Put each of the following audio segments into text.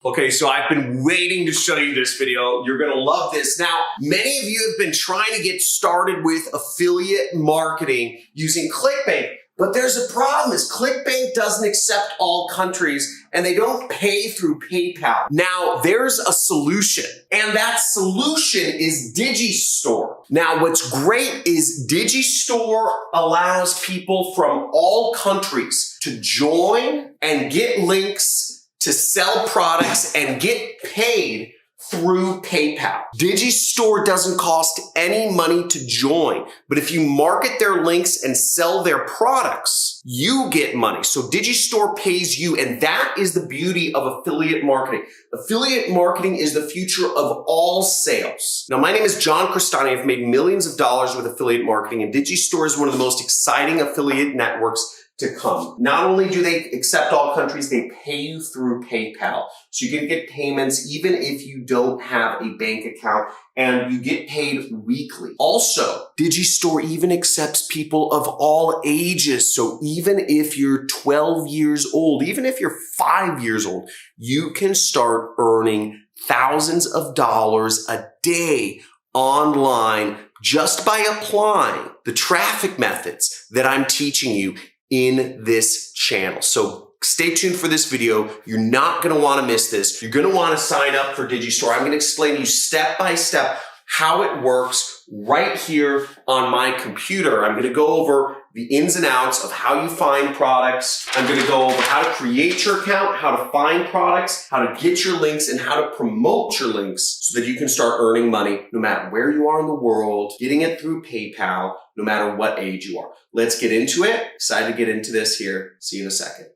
Okay, so I've been waiting to show you this video. You're gonna love this. Now, many of you have been trying to get started with affiliate marketing using ClickBank, but there's a problem is ClickBank doesn't accept all countries and they don't pay through PayPal. Now, there's a solution, and that solution is DigiStore. Now, what's great is DigiStore allows people from all countries to join and get links to sell products and get paid through PayPal. DigiStore doesn't cost any money to join, but if you market their links and sell their products, you get money. So DigiStore pays you, and that is the beauty of affiliate marketing. Affiliate marketing is the future of all sales. Now, my name is John Crestani. I've made millions of dollars with affiliate marketing, and DigiStore is one of the most exciting affiliate networks to come. Not only do they accept all countries, they pay you through PayPal. So you can get payments even if you don't have a bank account, and you get paid weekly. Also, DigiStore even accepts people of all ages. So even if you're 12 years old, even if you're 5 years old, you can start earning thousands of dollars a day online just by applying the traffic methods that I'm teaching you in this channel. So stay tuned for this video. You're not gonna wanna miss this. You're gonna wanna sign up for DigiStore. I'm gonna explain to you step by step how it works right here on my computer. I'm gonna go over the ins and outs of how you find products. I'm gonna go over how to create your account, how to find products, how to get your links, and how to promote your links so that you can start earning money no matter where you are in the world, getting it through PayPal, no matter what age you are. Let's get into it. Excited to get into this here. See you in a second.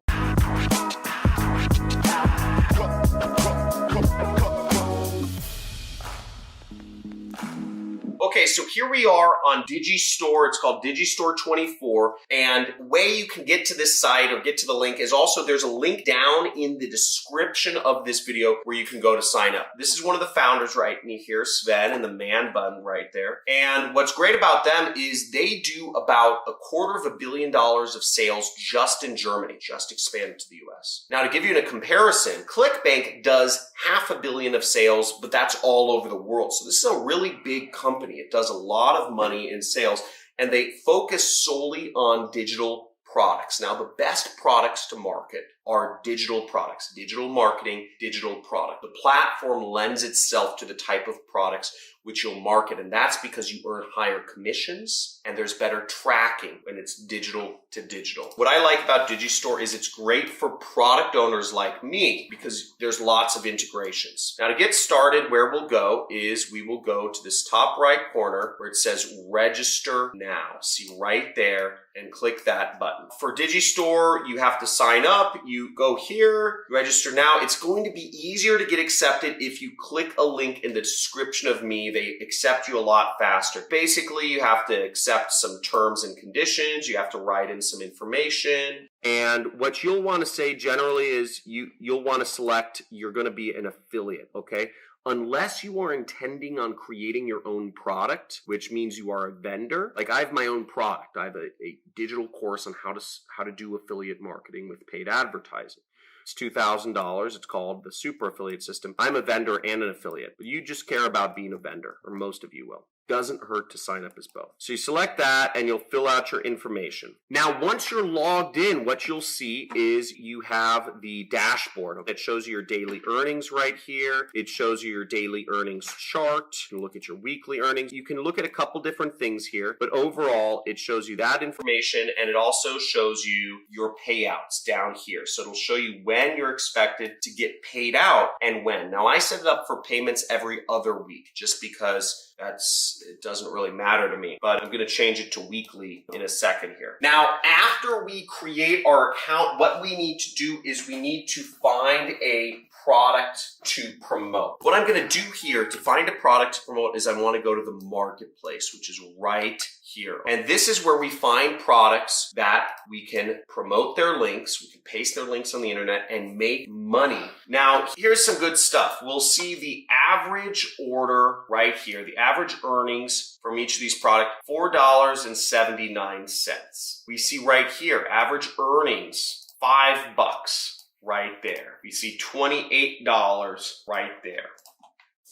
Okay, so here we are on DigiStore. It's called DigiStore 24. And the way you can get to this site or get to the link is also there's a link down in the description of this video where you can go to sign up. This is one of the founders right here, Sven, and the man bun right there. And what's great about them is they do about $250 million of sales just in Germany, just expanded to the US. Now, to give you a comparison, ClickBank does $500 million of sales, but that's all over the world. So this is a really big company. It does a lot of money in sales, and they focus solely on digital products. Now, the best products to market are digital products, digital marketing, digital product. The platform lends itself to the type of products which you'll market, and that's because you earn higher commissions and there's better tracking when it's digital to digital. What I like about DigiStore is it's great for product owners like me because there's lots of integrations. Now, to get started, where we'll go is we will go to this top right corner where it says register now. See right there, and click that button. For DigiStore, you have to sign up. You go here, register now. It's going to be easier to get accepted if you click a link in the description of me. They accept you a lot faster. Basically, you have to accept some terms and conditions. You have to write in some information. And what you'll want to say generally is you'll want to select you're going to be an affiliate, okay? Unless you are intending on creating your own product, which means you are a vendor. Like I have my own product. I have a digital course on how to do affiliate marketing with paid advertising. It's $2,000. It's called the Super Affiliate System. I'm a vendor and an affiliate, but you just care about being a vendor, or most of you will. Doesn't hurt to sign up as both. So you select that and you'll fill out your information. Now, once you're logged in, what you'll see is you have the dashboard. It shows you your daily earnings right here. It shows you your daily earnings chart. You can look at your weekly earnings. You can look at a couple different things here, but overall, it shows you that information, and it also shows you your payouts down here. So it'll show you when you're expected to get paid out and when. Now, I set it up for payments every other week just because it doesn't really matter to me, but I'm going to change it to weekly in a second here. Now, after we create our account, what we need to do is we need to find a product to promote. What I'm going to do here to find a product to promote is I want to go to the marketplace, which is right here. And this is where we find products that we can promote their links, we can paste their links on the internet and make money. Now, here's some good stuff. We'll see the average order right here, the average earnings from each of these products, $4.79. We see right here, average earnings, $5. right there. We see $28 right there.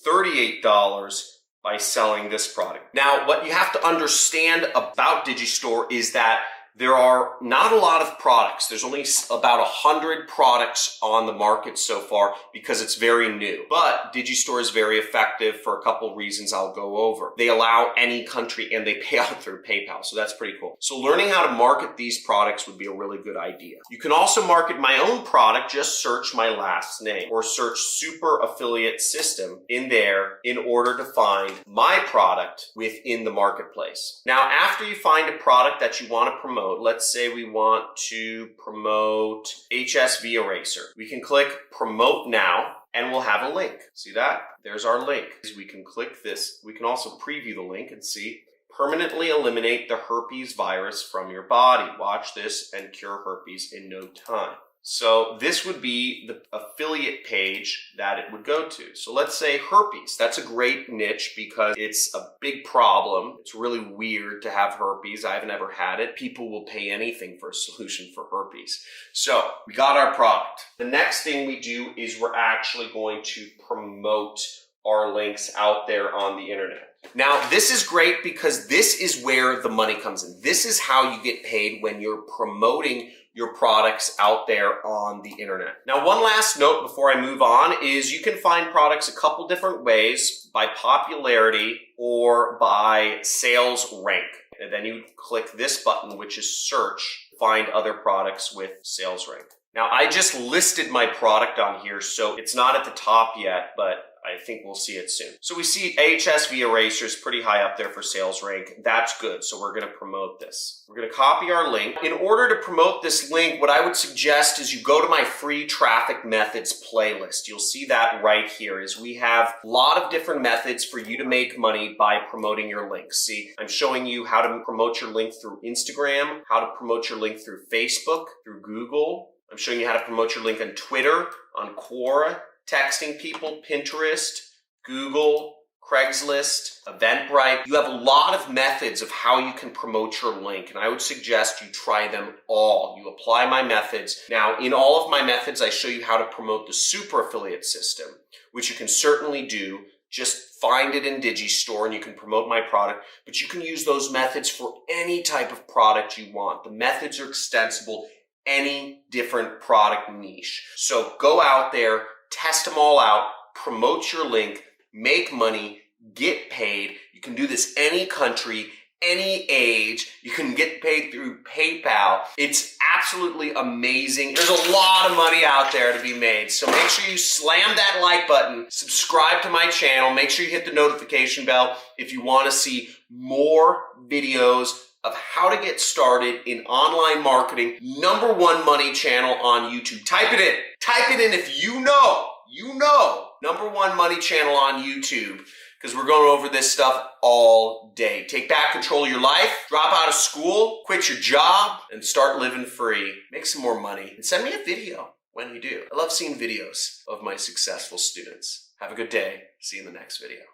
$38 by selling this product. Now, what you have to understand about DigiStore is that there are not a lot of products. There's only about 100 products on the market so far because it's very new. But DigiStore is very effective for a couple of reasons I'll go over. They allow any country and they pay out through PayPal, so that's pretty cool. So learning how to market these products would be a really good idea. You can also market my own product. Just search my last name or search Super Affiliate System in there in order to find my product within the marketplace. Now, after you find a product that you want to promote, let's say we want to promote HSV Eraser. We can click Promote Now and we'll have a link. See that? There's our link. We can click this. We can also preview the link and see permanently eliminate the herpes virus from your body. Watch this and cure herpes in no time. So this would be the affiliate page that it would go to. So let's say herpes. That's a great niche because it's a big problem. It's really weird to have herpes. I haven't ever had it. People will pay anything for a solution for herpes. So we got our product. The next thing we do is we're actually going to promote our links out there on the internet. Now, this is great because this is where the money comes in. This is how you get paid when you're promoting your products out there on the internet. Now, one last note before I move on is you can find products a couple different ways, by popularity or by sales rank. And then you click this button, which is search, to find other products with sales rank. Now, I just listed my product on here, so it's not at the top yet, but I think we'll see it soon. So we see HSV Eraser is pretty high up there for sales rank. That's good. So we're going to promote this. We're going to copy our link. In order to promote this link, what I would suggest is you go to my free traffic methods playlist. You'll see that right here is we have a lot of different methods for you to make money by promoting your links. See, I'm showing you how to promote your link through Instagram, how to promote your link through Facebook, through Google. I'm showing you how to promote your link on Twitter, on Quora, texting people, Pinterest, Google, Craigslist, Eventbrite. You have a lot of methods of how you can promote your link, and I would suggest you try them all. You apply my methods. Now, in all of my methods, I show you how to promote the super affiliate system, which you can certainly do. Just find it in DigiStore and you can promote my product, but you can use those methods for any type of product you want. The methods are extensible, any different product niche. So go out there, test them all out, promote your link, make money, get paid. You can do this any country, any age. You can get paid through PayPal. It's absolutely amazing. There's a lot of money out there to be made. So make sure you slam that like button, subscribe to my channel, make sure you hit the notification bell if you want to see more videos of how to get started in online marketing. #1 money channel on YouTube. Type it in. Type it in if you know. #1 money channel on YouTube, because we're going over this stuff all day. Take back control of your life, drop out of school, quit your job, and start living free. Make some more money. And send me a video when you do. I love seeing videos of my successful students. Have a good day. See you in the next video.